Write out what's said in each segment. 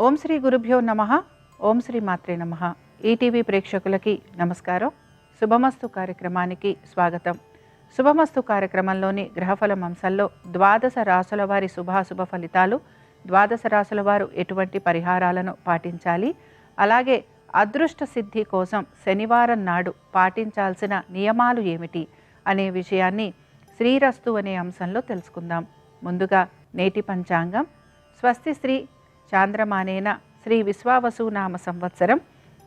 ఓం శ్రీ గురుభ్యో నమః. ఓం శ్రీ మాత్రే నమః. ఈటీవీ ప్రేక్షకులకి నమస్కారం. శుభమస్తు కార్యక్రమానికి స్వాగతం. శుభమస్తు కార్యక్రమంలోని గ్రహఫలం అంశంలో ద్వాదశ రాసుల వారి శుభాశుభ ఫలితాలు, ద్వాదశ రాసుల వారు ఎటువంటి పరిహారాలను పాటించాలి, అలాగే అదృష్ట సిద్ధి కోసం శనివారం నాడు పాటించాల్సిన నియమాలు ఏమిటి అనే విషయాన్ని శ్రీరస్తు అనే అంశంలో తెలుసుకుందాం. ముందుగా నేటి పంచాంగం. స్వస్తి శ్రీ చాంద్రమానేన శ్రీ విశ్వావసునామ సంవత్సరం,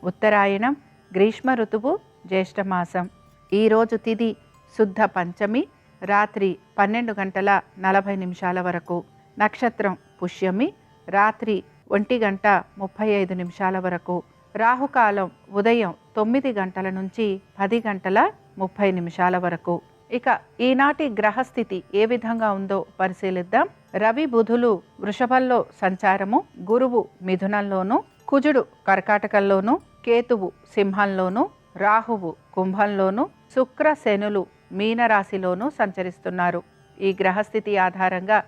ఉత్తరాయణం, గ్రీష్మ ఋతువు, జ్యేష్ఠమాసం. ఈరోజు తిథి శుద్ధ పంచమి, రాత్రి 12:40 వరకు. నక్షత్రం పుష్యమి, రాత్రి 1:35 వరకు. రాహుకాలం ఉదయం 9 గంటల నుంచి 10:30 వరకు. ఇక ఈనాటి గ్రహస్థితి ఏ విధంగా ఉందో పరిశీలిద్దాం. రవి బుధులు వృషభంలో సంచారము, గురువు మిథునంలోను, కుజుడు కర్కాటకంలోను, కేతువు సింహంలోను, రాహువు కుంభంలోను, శుక్ర శనులు మీనరాశిలోను సంచరిస్తున్నారు. ఈ గ్రహస్థితి ఆధారంగా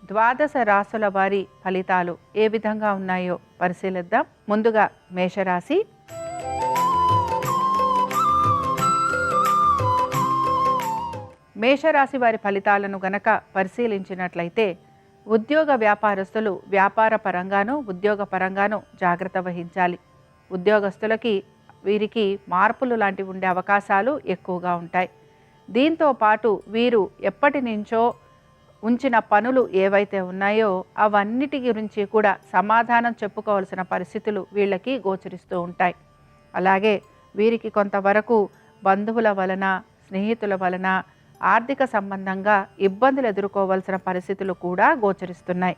ద్వాదశ రాసుల వారి ఫలితాలు ఏ విధంగా ఉన్నాయో పరిశీలిద్దాం. ముందుగా మేషరాశి. మేషరాశి వారి ఫలితాలను గనక పరిశీలించినట్లయితే, ఉద్యోగ వ్యాపారస్తులు వ్యాపార పరంగాను ఉద్యోగ పరంగాను జాగ్రత్త వహించాలి. ఉద్యోగస్తులకి వీరికి మార్పులు లాంటివి ఉండే అవకాశాలు ఎక్కువగా ఉంటాయి. దీంతో పాటు వీరు ఎప్పటి నుంచో ఉంచిన పనులు ఏవైతే ఉన్నాయో అవన్నిటి గురించి కూడా సమాధానం చెప్పుకోవాల్సిన పరిస్థితులు వీళ్ళకి గోచరిస్తూ ఉంటాయి. అలాగే వీరికి కొంతవరకు బంధువుల వలన, స్నేహితుల వలన ఆర్థిక సంబంధంగా ఇబ్బందులు ఎదుర్కోవాల్సిన పరిస్థితులు కూడా గోచరిస్తున్నాయి.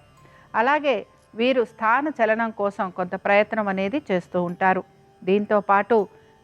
అలాగే వీరు స్థాన చలనం కోసం కొంత ప్రయత్నం అనేది చేస్తూ ఉంటారు. దీంతో పాటు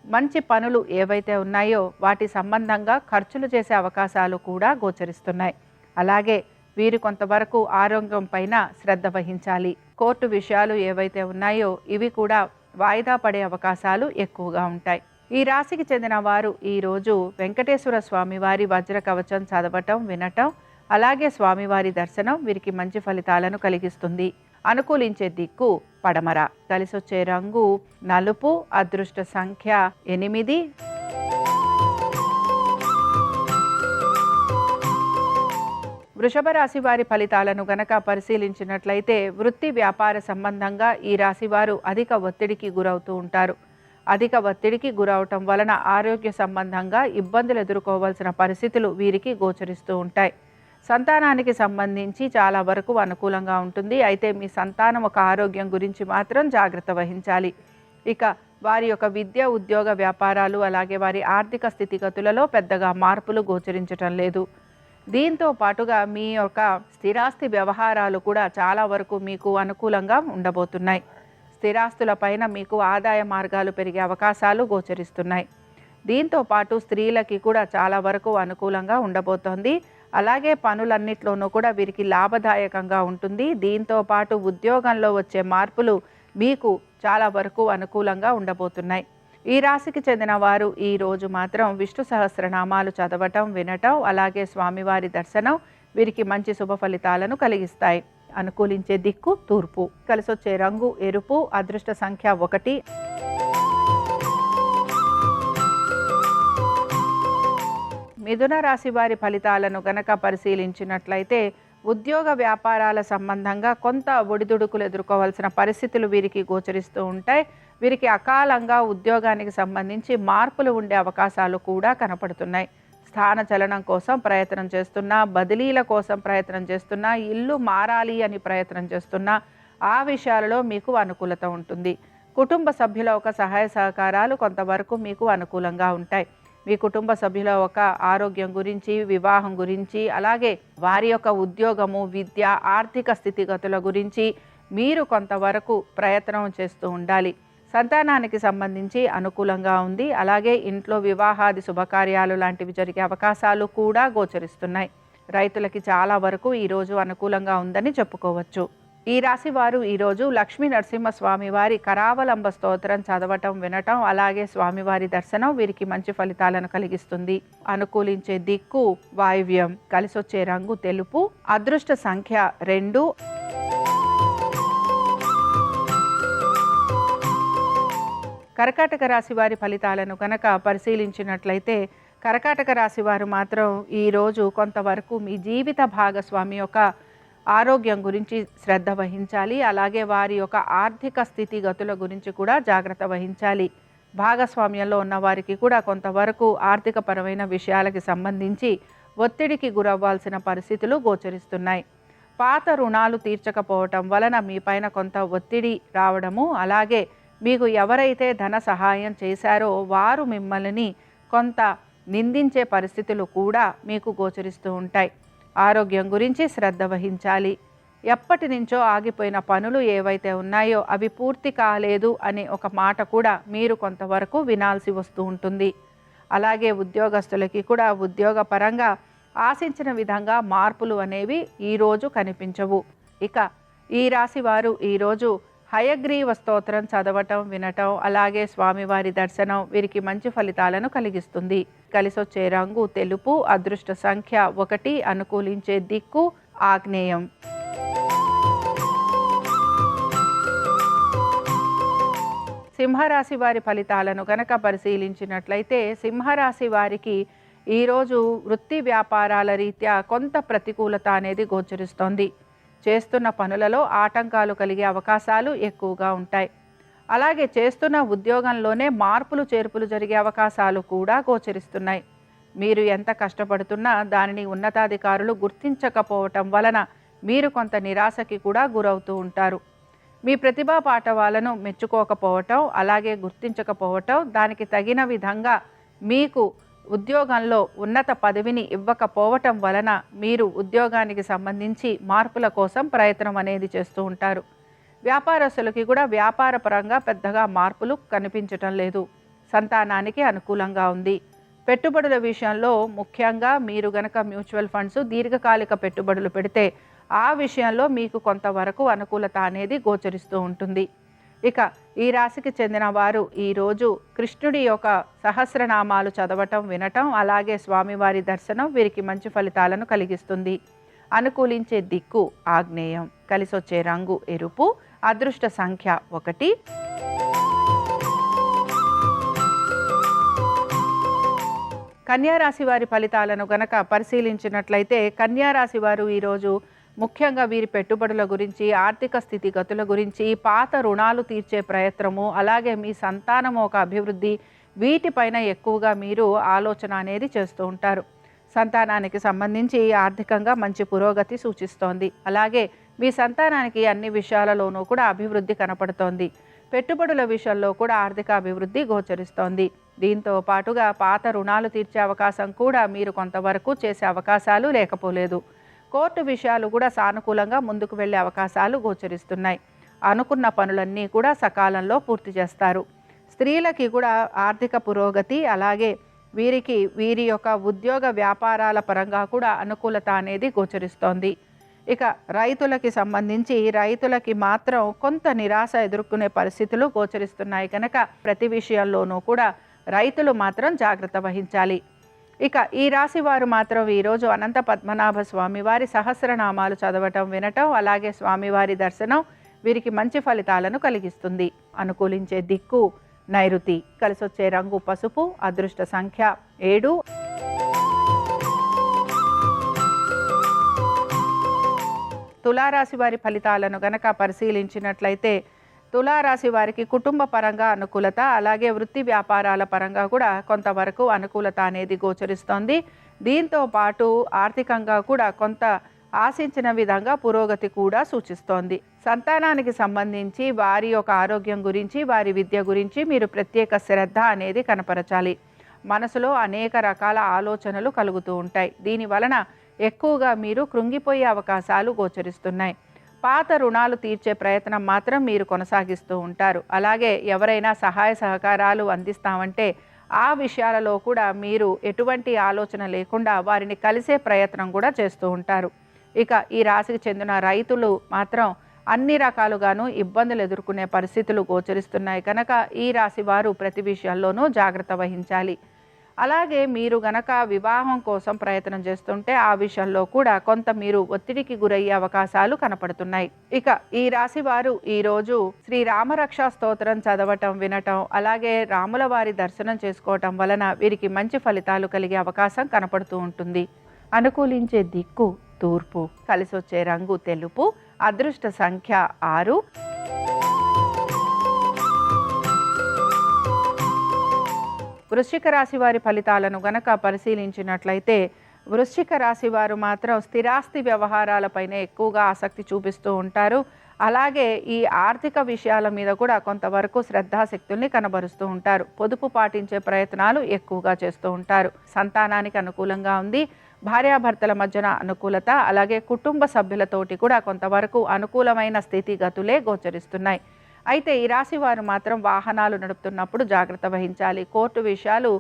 మంచి పనులు ఏవైతే ఉన్నాయో వాటి సంబంధంగా ఖర్చులు చేసే అవకాశాలు కూడా గోచరిస్తున్నాయి. అలాగే వీరు కొంతవరకు ఆరోగ్యం పైన శ్రద్ధ వహించాలి. కోర్టు విషయాలు ఏవైతే ఉన్నాయో ఇవి కూడా వాయిదా పడే అవకాశాలు ఎక్కువగా ఉంటాయి. ఈ రాశికి చెందిన వారు ఈరోజు వెంకటేశ్వర స్వామివారి వజ్ర కవచం చదవటం, వినటం, అలాగే స్వామివారి దర్శనం వీరికి మంచి ఫలితాలను కలిగిస్తుంది. అనుకూలించే దిక్కు పడమర. కలిసొచ్చే రంగు నలుపు. అదృష్ట సంఖ్య 8. వృషభ రాశి వారి ఫలితాలను గనక పరిశీలించినట్లయితే, వృత్తి వ్యాపార సంబంధంగా ఈ రాశి వారు అధిక ఒత్తిడికి గురవుతూ ఉంటారు. అధిక ఒత్తిడికి గురవటం వలన ఆరోగ్య సంబంధంగా ఇబ్బందులు ఎదుర్కోవాల్సిన పరిస్థితులు వీరికి గోచరిస్తూ ఉంటాయి. సంతానానికి సంబంధించి చాలా వరకు అనుకూలంగా ఉంటుంది. అయితే మీ సంతానం ఒక ఆరోగ్యం గురించి మాత్రం జాగ్రత్త వహించాలి. ఇక వారి యొక్క విద్య, ఉద్యోగ వ్యాపారాలు, అలాగే వారి ఆర్థిక స్థితిగతులలో పెద్దగా మార్పులు గోచరించటం లేదు. దీంతో పాటుగా మీ యొక్క స్థిరాస్తి వ్యవహారాలు కూడా చాలా వరకు మీకు అనుకూలంగా ఉండబోతున్నాయి. స్థిరాస్తుల పైన మీకు ఆదాయ మార్గాలు పెరిగే అవకాశాలు గోచరిస్తున్నాయి. దీంతో పాటు స్త్రీలకి కూడా చాలా వరకు అనుకూలంగా ఉండబోతోంది. అలాగే పనులన్నిట్లోనూ కూడా వీరికి లాభదాయకంగా ఉంటుంది. దీంతో పాటు ఉద్యోగంలో వచ్చే మార్పులు మీకు చాలా వరకు అనుకూలంగా ఉండబోతున్నాయి. ఈ రాశికి చెందిన వారు ఈ రోజు మాత్రం విష్ణు సహస్రనామాలు చదవటం, వినటం, అలాగే స్వామివారి దర్శనం వీరికి మంచి శుభ ఫలితాలను కలిగిస్తాయి. అనుకూలించే దిక్కు తూర్పు. కలిసొచ్చే రంగు ఎరుపు. అదృష్ట సంఖ్య 1. మిథున రాశి వారి ఫలితాలను గనక పరిశీలించినట్లయితే, ఉద్యోగ వ్యాపారాల సంబంధంగా కొంత ఒడిదుడుకులు ఎదుర్కోవాల్సిన పరిస్థితులు వీరికి గోచరిస్తూ ఉంటాయి. వీరికి అకాలంగా ఉద్యోగానికి సంబంధించి మార్పులు ఉండే అవకాశాలు కూడా కనపడుతున్నాయి. స్థాన చలనం కోసం ప్రయత్నం చేస్తున్నా, బదిలీల కోసం ప్రయత్నం చేస్తున్నా, ఇల్లు మారాలి అని ప్రయత్నం చేస్తున్నా ఆ విషయాలలో మీకు అనుకూలత ఉంటుంది. కుటుంబ సభ్యుల ఒక సహాయ సహకారాలు కొంతవరకు మీకు అనుకూలంగా ఉంటాయి. మీ కుటుంబ సభ్యుల ఒక ఆరోగ్యం గురించి, వివాహం గురించి, అలాగే వారి యొక్క ఉద్యోగము, విద్య, ఆర్థిక స్థితిగతుల గురించి మీరు కొంతవరకు ప్రయత్నం చేస్తూ ఉండాలి. సంతానానికి సంబంధించి అనుకూలంగా ఉంది. అలాగే ఇంట్లో వివాహాది శుభకార్యాలు లాంటివి జరిగే అవకాశాలు కూడా గోచరిస్తున్నాయి. రైతులకి చాలా వరకు ఈరోజు అనుకూలంగా ఉందని చెప్పుకోవచ్చు. ఈ రాశి వారు ఈరోజు లక్ష్మీ నరసింహస్వామి వారి కరావలంబ స్తోత్రం చదవటం, వినటం, అలాగే స్వామివారి దర్శనం వీరికి మంచి ఫలితాలను కలిగిస్తుంది. అనుకూలించే దిక్కు వాయువ్యం. కలిసొచ్చే రంగు తెలుపు. అదృష్ట సంఖ్య 2. కర్కాటక రాశి వారి ఫలితాలను కనుక పరిశీలించినట్లయితే కర్కాటక రాశి వారు మాత్రం ఈరోజు కొంతవరకు మీ జీవిత భాగస్వామి యొక్క ఆరోగ్యం గురించి శ్రద్ధ వహించాలి. అలాగే వారి యొక్క ఆర్థిక స్థితిగతుల గురించి కూడా జాగ్రత్త వహించాలి. భాగస్వామ్యంలో ఉన్న వారికి కూడా కొంతవరకు ఆర్థికపరమైన విషయాలకి సంబంధించి ఒత్తిడికి గురవ్వాల్సిన పరిస్థితులు గోచరిస్తున్నాయి. పాత రుణాలు తీర్చకపోవటం వలన మీ పైన కొంత ఒత్తిడి రావడము, అలాగే మీకు ఎవరైతే ధన సహాయం చేశారో వారు మిమ్మల్ని కొంత నిందించే పరిస్థితులు కూడా మీకు గోచరిస్తూ ఉంటాయి. ఆరోగ్యం గురించి శ్రద్ధ వహించాలి. ఎప్పటి నుంచో ఆగిపోయిన పనులు ఏవైతే ఉన్నాయో అవి పూర్తి కాలేదు అనే ఒక మాట కూడా మీరు కొంతవరకు వినాల్సి వస్తూ ఉంటుంది. అలాగే ఉద్యోగస్తులకి కూడా ఉద్యోగపరంగా ఆశించిన విధంగా మార్పులు అనేవి ఈరోజు కనిపించవు. ఇక ఈ రాశి వారు ఈరోజు హయగ్రీవ స్తోత్రం చదవటం, వినటం, అలాగే స్వామివారి దర్శనం వీరికి మంచి ఫలితాలను కలిగిస్తుంది. కలిసొచ్చే రంగు తెలుపు, అదృష్ట సంఖ్య 1, అనుకూలించే దిక్కు ఆగ్నేయం. సింహరాశి వారి ఫలితాలను కనుక పరిశీలించినట్లయితే సింహరాశి వారికి ఈరోజు వృత్తి వ్యాపారాల రీత్యా కొంత ప్రతికూలత అనేది గోచరిస్తోంది. చేస్తున్న పనులలో ఆటంకాలు కలిగే అవకాశాలు ఎక్కువగా ఉంటాయి. అలాగే చేస్తున్న ఉద్యోగంలోనే మార్పులు చేర్పులు జరిగే అవకాశాలు కూడా గోచరిస్తున్నాయి. మీరు ఎంత కష్టపడుతున్నా దానిని ఉన్నతాధికారులు గుర్తించకపోవటం వలన మీరు కొంత నిరాశకి కూడా గురవుతూ ఉంటారు. మీ ప్రతిభా పాఠవాలను మెచ్చుకోకపోవటం, అలాగే గుర్తించకపోవటం, దానికి తగిన విధంగా మీకు ఉద్యోగంలో ఉన్నత పదవిని ఇవ్వకపోవటం వలన మీరు ఉద్యోగానికి సంబంధించి మార్పుల కోసం ప్రయత్నం అనేది చేస్తూ ఉంటారు. వ్యాపారస్తులకి కూడా వ్యాపార పరంగా పెద్దగా మార్పులు కనిపించటం లేదు. సంతానానికి అనుకూలంగా ఉంది. పెట్టుబడుల విషయంలో ముఖ్యంగా మీరు గనక మ్యూచువల్ ఫండ్స్, దీర్ఘకాలిక పెట్టుబడులు పెడితే ఆ విషయంలో మీకు కొంతవరకు అనుకూలత అనేది గోచరిస్తూ ఉంటుంది. ఇక ఈ రాశికి చెందిన వారు ఈరోజు కృష్ణుడి యొక్క సహస్రనామాలు చదవటం, వినటం, అలాగే స్వామివారి దర్శనం వీరికి మంచి ఫలితాలను కలిగిస్తుంది. అనుకూలించే దిక్కు ఆగ్నేయం. కలిసొచ్చే రంగు ఎరుపు, అదృష్ట సంఖ్య 1. కన్యారాశి వారి ఫలితాలను గనక పరిశీలించినట్లయితే కన్యారాశి వారు ఈరోజు ముఖ్యంగా వీరి పెట్టుబడుల గురించి, ఆర్థిక స్థితిగతుల గురించి, పాత రుణాలు తీర్చే ప్రయత్నము, అలాగే మీ సంతానం ఒక అభివృద్ధి, వీటిపైన ఎక్కువగా మీరు ఆలోచన అనేది చేస్తూ ఉంటారు. సంతానానికి సంబంధించి ఆర్థికంగా మంచి పురోగతి సూచిస్తోంది. అలాగే మీ సంతానానికి అన్ని విషయాలలోనూ కూడా అభివృద్ధి కనపడుతోంది. పెట్టుబడుల విషయంలో కూడా ఆర్థిక అభివృద్ధి గోచరిస్తోంది. దీంతో పాటుగా పాత రుణాలు తీర్చే అవకాశం కూడా మీరు కొంతవరకు చేసే అవకాశాలు లేకపోలేదు. కోర్టు విషయాలు కూడా సానుకూలంగా ముందుకు వెళ్ళే అవకాశాలు గోచరిస్తున్నాయి. అనుకున్న పనులన్నీ కూడా సకాలంలో పూర్తి చేస్తారు. స్త్రీలకి కూడా ఆర్థిక పురోగతి, అలాగే వీరికి వీరి యొక్క ఉద్యోగ వ్యాపారాల పరంగా కూడా అనుకూలత అనేది గోచరిస్తోంది. ఇక రైతులకి సంబంధించి రైతులకి మాత్రం కొంత నిరాశ ఎదుర్కొనే పరిస్థితులు గోచరిస్తున్నాయి కనుక ప్రతి విషయంలోనూ కూడా రైతులు మాత్రం జాగ్రత్త వహించాలి. ఇక ఈ రాశి వారు మాత్రం ఈరోజు అనంత పద్మనాభ స్వామివారి సహస్రనామాలు చదవటం, వినటం, అలాగే స్వామివారి దర్శనం వీరికి మంచి ఫలితాలను కలిగిస్తుంది. అనుకూలించే దిక్కు నైరుతి. కలిసొచ్చే రంగు పసుపు, అదృష్ట సంఖ్య 7. తులారాశి వారి ఫలితాలను గనక పరిశీలించినట్లయితే తులారాశి వారికి కుటుంబ పరంగా అనుకూలత, అలాగే వృత్తి వ్యాపారాల పరంగా కూడా కొంతవరకు అనుకూలత అనేది గోచరిస్తోంది. దీంతో పాటు ఆర్థికంగా కూడా కొంత ఆశించిన విధంగా పురోగతి కూడా సూచిస్తోంది. సంతానానికి సంబంధించి వారి యొక్క ఆరోగ్యం గురించి, వారి విద్య గురించి మీరు ప్రత్యేక శ్రద్ధ అనేది కనపరచాలి. మనసులో అనేక రకాల ఆలోచనలు కలుగుతూ ఉంటాయి. దీని వలన ఎక్కువగా మీరు కృంగిపోయే అవకాశాలు గోచరిస్తున్నాయి. పాత రుణాలు తీర్చే ప్రయత్నం మాత్రం మీరు కొనసాగిస్తూ ఉంటారు. అలాగే ఎవరైనా సహాయ సహకారాలు అందిస్తామంటే ఆ విషయాలలో కూడా మీరు ఎటువంటి ఆలోచన లేకుండా వారిని కలిసే ప్రయత్నం కూడా చేస్తూ ఉంటారు. ఇక ఈ రాశికి చెందిన రైతులు మాత్రం అన్ని రకాలుగాను ఇబ్బందులు ఎదుర్కొనే పరిస్థితులు గోచరిస్తున్నాయి కనుక ఈ రాశి వారు ప్రతి విషయంలోనూ జాగ్రత్త వహించాలి. అలాగే మీరు గనక వివాహం కోసం ప్రయత్నం చేస్తుంటే ఆ విషయంలో కూడా కొంత మీరు ఒత్తిడికి గురయ్యే అవకాశాలు కనపడుతున్నాయి. ఇక ఈ రాశి వారు ఈరోజు శ్రీ రామరక్షా స్తోత్రం చదవటం, వినటం, అలాగే రాముల వారి దర్శనం చేసుకోవటం వలన వీరికి మంచి ఫలితాలు కలిగే అవకాశం కనపడుతూ ఉంటుంది. అనుకూలించే దిక్కు తూర్పు, కలిసొచ్చే రంగు తెలుపు, అదృష్ట సంఖ్య 6. వృశ్చిక రాశి వారి ఫలితాలను గనక పరిశీలించినట్లయితే వృశ్చిక రాశి వారు మాత్రం స్థిరాస్తి వ్యవహారాలపైన ఎక్కువగా ఆసక్తి చూపిస్తూ ఉంటారు. అలాగే ఈ ఆర్థిక విషయాల మీద కూడా కొంతవరకు శ్రద్ధాశక్తుల్ని కనబరుస్తూ ఉంటారు. పొదుపు పాటించే ప్రయత్నాలు ఎక్కువగా చేస్తూ ఉంటారు. సంతానానికి అనుకూలంగా ఉంది. భార్యాభర్తల మధ్యన అనుకూలత, అలాగే కుటుంబ సభ్యులతోటి కూడా కొంతవరకు అనుకూలమైన స్థితిగతులే గోచరిస్తున్నాయి. అయితే ఈ రాశి వారు మాత్రం వాహనాలు నడుపుతున్నప్పుడు జాగ్రత్త వహించాలి. కోర్టు విషయాలు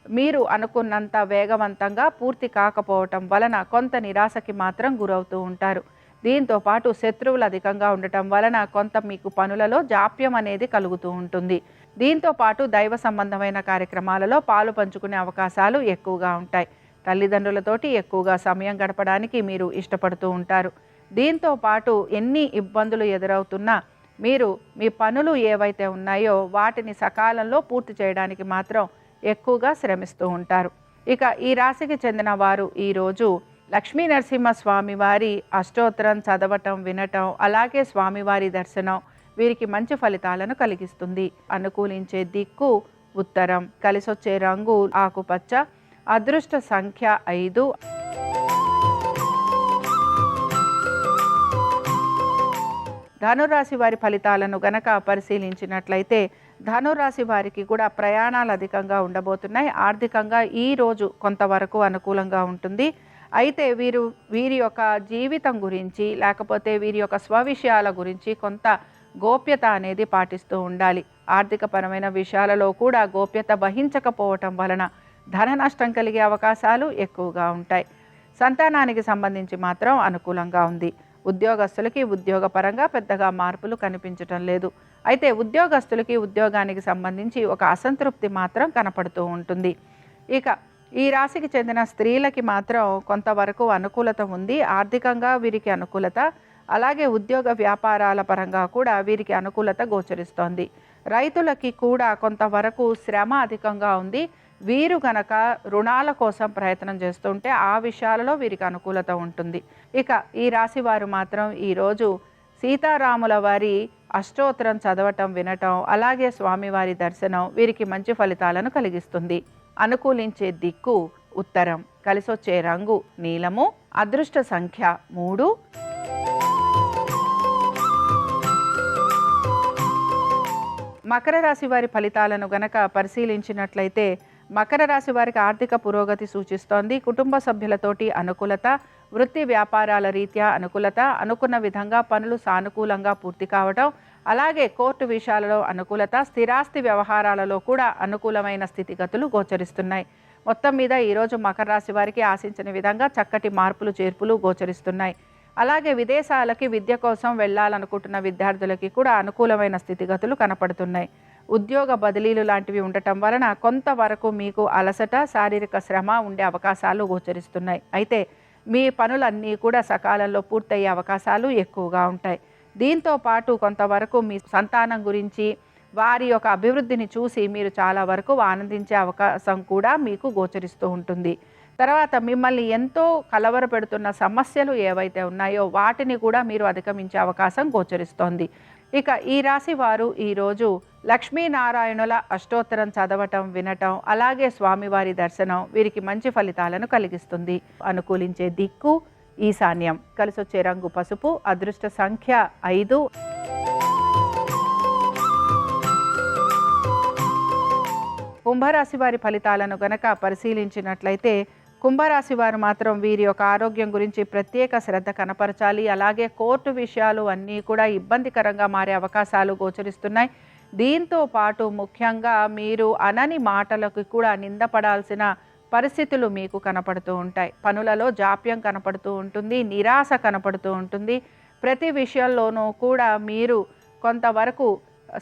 మీరు అనుకున్నంత వేగవంతంగా పూర్తి కాకపోవటం వలన కొంత నిరాశకి మాత్రం గురవుతూ ఉంటారు. దీంతో పాటు శత్రువులు అధికంగా ఉండటం వలన కొంత మీకు పనులలో జాప్యం అనేది కలుగుతూ ఉంటుంది. దీంతో పాటు దైవ సంబంధమైన కార్యక్రమాలలో పాలు పంచుకునే అవకాశాలు ఎక్కువగా ఉంటాయి. తల్లిదండ్రులతోటి ఎక్కువగా సమయం గడపడానికి మీరు ఇష్టపడుతూ ఉంటారు. దీంతో పాటు ఎన్ని ఇబ్బందులు ఎదురవుతున్నా మీరు మీ పనులు ఏవైతే ఉన్నాయో వాటిని సకాలంలో పూర్తి చేయడానికి మాత్రం ఎక్కువగా శ్రమిస్తూ ఉంటారు. ఇక ఈ రాశికి చెందిన వారు ఈరోజు లక్ష్మీ నరసింహస్వామి వారి అష్టోత్తరం చదవటం, వినటం, అలాగే స్వామివారి దర్శనం వీరికి మంచి ఫలితాలను కలిగిస్తుంది. అనుకూలించే దిక్కు ఉత్తరం, కలిసొచ్చే రంగు ఆకుపచ్చ, అదృష్ట సంఖ్య 5. ధనురాశి వారి ఫలితాలను గనక పరిశీలించినట్లయితే ధనురాశి వారికి కూడా ప్రయాణాలు అధికంగా ఉండబోతున్నాయి. ఆర్థికంగా ఈరోజు కొంతవరకు అనుకూలంగా ఉంటుంది. అయితే వీరి యొక్క జీవితం గురించి, లేకపోతే వీరి యొక్క స్వవిషయాల గురించి కొంత గోప్యత అనేది పాటిస్తూ ఉండాలి. ఆర్థికపరమైన విషయాలలో కూడా గోప్యత వహించకపోవటం వలన ధన నష్టం కలిగే అవకాశాలు ఎక్కువగా ఉంటాయి. సంతానానికి సంబంధించి మాత్రం అనుకూలంగా ఉంది. ఉద్యోగస్తులకి ఉద్యోగపరంగా పెద్దగా మార్పులు కనిపించటం లేదు. అయితే ఉద్యోగస్తులకి ఉద్యోగానికి సంబంధించి ఒక అసంతృప్తి మాత్రం కనపడుతూ ఉంటుంది. ఇక ఈ రాశికి చెందిన స్త్రీలకి మాత్రం కొంతవరకు అనుకూలత ఉంది. ఆర్థికంగా వీరికి అనుకూలత, అలాగే ఉద్యోగ వ్యాపారాల పరంగా కూడా వీరికి అనుకూలత గోచరిస్తోంది. రైతులకి కూడా కొంతవరకు శ్రమ అధికంగా ఉంది. వీరు గనక రుణాల కోసం ప్రయత్నం చేస్తుంటే ఆ విషయాలలో వీరికి అనుకూలత ఉంటుంది. ఇక ఈ రాశి వారు మాత్రం ఈరోజు సీతారాముల వారి అష్టోత్తరం చదవటం, వినటం, అలాగే స్వామివారి దర్శనం వీరికి మంచి ఫలితాలను కలిగిస్తుంది. అనుకూలించే దిక్కు ఉత్తరం, కలిసొచ్చే రంగు నీలము, అదృష్ట సంఖ్య 3. మకర రాశి వారి ఫలితాలను గనక పరిశీలించినట్లయితే మకర రాశి వారికి ఆర్థిక పురోగతి సూచిస్తోంది. కుటుంబ సభ్యులతోటి అనుకూలత, వృత్తి వ్యాపారాల రీత్యా అనుకూలత, అనుకున్న విధంగా పనులు సానుకూలంగా పూర్తి కావడం, అలాగే కోర్టు విషయాలలో అనుకూలత, స్థిరాస్తి వ్యవహారాలలో కూడా అనుకూలమైన స్థితిగతులు గోచరిస్తున్నాయి. మొత్తం మీద ఈరోజు మకర రాశి వారికి ఆశించిన విధంగా చక్కటి మార్పులు చేర్పులు గోచరిస్తున్నాయి. అలాగే విదేశాలకి విద్య కోసం వెళ్ళాలనుకుంటున్న విద్యార్థులకి కూడా అనుకూలమైన స్థితిగతులు కనపడుతున్నాయి. ఉద్యోగ బదిలీలు లాంటివి ఉండటం వలన కొంతవరకు మీకు అలసట, శారీరక శ్రమ ఉండే అవకాశాలు గోచరిస్తున్నాయి. అయితే మీ పనులన్నీ కూడా సకాలంలో పూర్తయ్యే అవకాశాలు ఎక్కువగా ఉంటాయి. దీంతో పాటు కొంతవరకు మీ సంతానం గురించి, వారి యొక్క అభివృద్ధిని చూసి మీరు చాలా వరకు ఆనందించే అవకాశం కూడా మీకు గోచరిస్తూ ఉంటుంది. తర్వాత మిమ్మల్ని ఎంతో కలవరపెడుతున్న సమస్యలు ఏవైతే ఉన్నాయో వాటిని కూడా మీరు అధిగమించే అవకాశం గోచరిస్తోంది. ఇక ఈ రాశి వారు ఈరోజు లక్ష్మీనారాయణుల అష్టోత్తరం చదవటం, వినటం, అలాగే స్వామివారి దర్శనం వీరికి మంచి ఫలితాలను కలిగిస్తుంది. అనుకూలించే దిక్కు ఈశాన్యం, కలిసొచ్చే రంగు పసుపు, అదృష్ట సంఖ్య 5. కుంభరాశి వారి ఫలితాలను గనక పరిశీలించినట్లయితే కుంభరాశి వారు మాత్రం వీరి యొక్క ఆరోగ్యం గురించి ప్రత్యేక శ్రద్ధ కనపరచాలి. అలాగే కోర్టు విషయాలు అన్నీ కూడా ఇబ్బందికరంగా మారే అవకాశాలు గోచరిస్తున్నాయి. దీంతో పాటు ముఖ్యంగా మీరు అనని మాటలకు కూడా నిందపడాల్సిన పరిస్థితులు మీకు కనపడుతూ ఉంటాయి. పనులలో జాప్యం కనపడుతూ ఉంటుంది, నిరాశ కనపడుతూ ఉంటుంది. ప్రతి విషయంలోనూ కూడా మీరు కొంతవరకు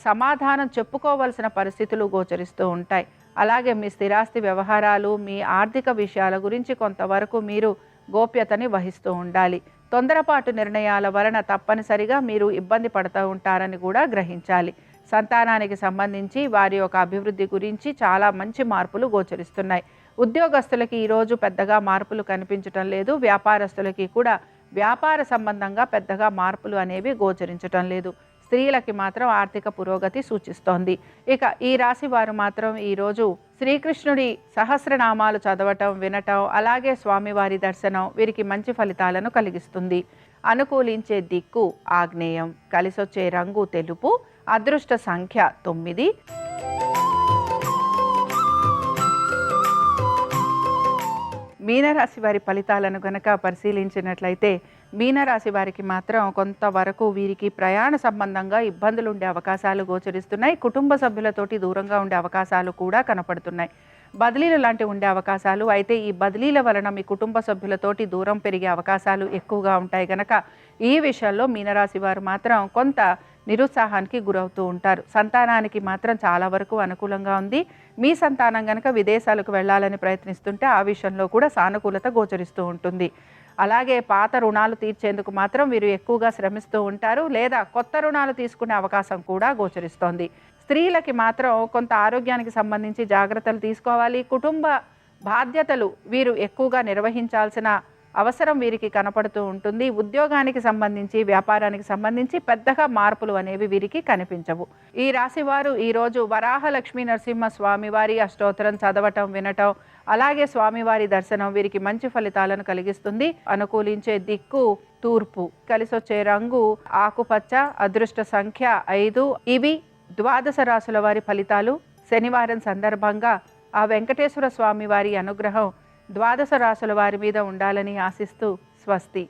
సమాధానం చెప్పుకోవలసిన పరిస్థితులు గోచరిస్తూ ఉంటాయి. అలాగే మీ స్థిరాస్తి వ్యవహారాలు, మీ ఆర్థిక విషయాల గురించి కొంతవరకు మీరు గోప్యతని వహిస్తూ ఉండాలి. తొందరపాటు నిర్ణయాల వలన తప్పనిసరిగా మీరు ఇబ్బంది పడుతూ ఉంటారని కూడా గ్రహించాలి. సంతానానికి సంబంధించి వారి యొక్క అభివృద్ధి గురించి చాలా మంచి మార్పులు గోచరిస్తున్నాయి. ఉద్యోగస్తులకి ఈరోజు పెద్దగా మార్పులు కనిపించటం లేదు. వ్యాపారస్తులకి కూడా వ్యాపార సంబంధంగా పెద్దగా మార్పులు అనేవి గోచరించటం లేదు. స్త్రీలకి మాత్రం ఆర్థిక పురోగతి సూచిస్తోంది. ఇక ఈ రాశి వారు మాత్రం ఈరోజు శ్రీకృష్ణుడి సహస్రనామాలు చదవటం, వినటం, అలాగే స్వామివారి దర్శనం వీరికి మంచి ఫలితాలను కలిగిస్తుంది. అనుకూలించే దిక్కు ఆగ్నేయం, కలిసొచ్చే రంగు తెలుపు, అదృష్ట సంఖ్య 9. మీనరాశి వారి ఫలితాలను గనక పరిశీలించినట్లయితే మీనరాశి వారికి మాత్రం కొంతవరకు వీరికి ప్రయాణ సంబంధంగా ఇబ్బందులు ఉండే అవకాశాలు గోచరిస్తున్నాయి. కుటుంబ సభ్యులతోటి దూరంగా ఉండే అవకాశాలు కూడా కనపడుతున్నాయి. బదిలీలు లాంటివి ఉండే అవకాశాలు, అయితే ఈ బదిలీల వలన మీ కుటుంబ సభ్యులతోటి దూరం పెరిగే అవకాశాలు ఎక్కువగా ఉంటాయి కనుక ఈ విషయంలో మీనరాశి వారు మాత్రం కొంత నిరుత్సాహానికి గురవుతూ ఉంటారు. సంతానానికి మాత్రం చాలా వరకు అనుకూలంగా ఉంది. మీ సంతానం కనుక విదేశాలకు వెళ్ళాలని ప్రయత్నిస్తుంటే ఆ విషయంలో కూడా సానుకూలత గోచరిస్తూ ఉంటుంది. అలాగే పాత రుణాలు తీర్చేందుకు మాత్రం వీరు ఎక్కువగా శ్రమిస్తూ ఉంటారు, లేదా కొత్త రుణాలు తీసుకునే అవకాశం కూడా గోచరిస్తోంది. స్త్రీలకి మాత్రం కొంత ఆరోగ్యానికి సంబంధించి జాగ్రత్తలు తీసుకోవాలి. కుటుంబ బాధ్యతలు వీరు ఎక్కువగా నిర్వహించాల్సిన అవసరం వీరికి కనపడుతూ ఉంటుంది. ఉద్యోగానికి సంబంధించి, వ్యాపారానికి సంబంధించి పెద్దగా మార్పులు అనేవి వీరికి కనిపించవు. ఈ రాశి వారు ఈరోజు వరాహ లక్ష్మీ నరసింహ స్వామివారి అష్టోత్తరం చదవటం, వినటం, అలాగే స్వామివారి దర్శనం వీరికి మంచి ఫలితాలను కలిగిస్తుంది. అనుకూలించే దిక్కు తూర్పు, కలిసొచ్చే రంగు ఆకుపచ్చ, అదృష్ట సంఖ్య 5. ఇవి ద్వాదశ రాశుల వారి ఫలితాలు. శనివారం సందర్భంగా ఆ వెంకటేశ్వర స్వామి వారి అనుగ్రహం ద్వాదశ రాశుల వారి మీద ఉండాలని ఆశిస్తూ స్వస్తి.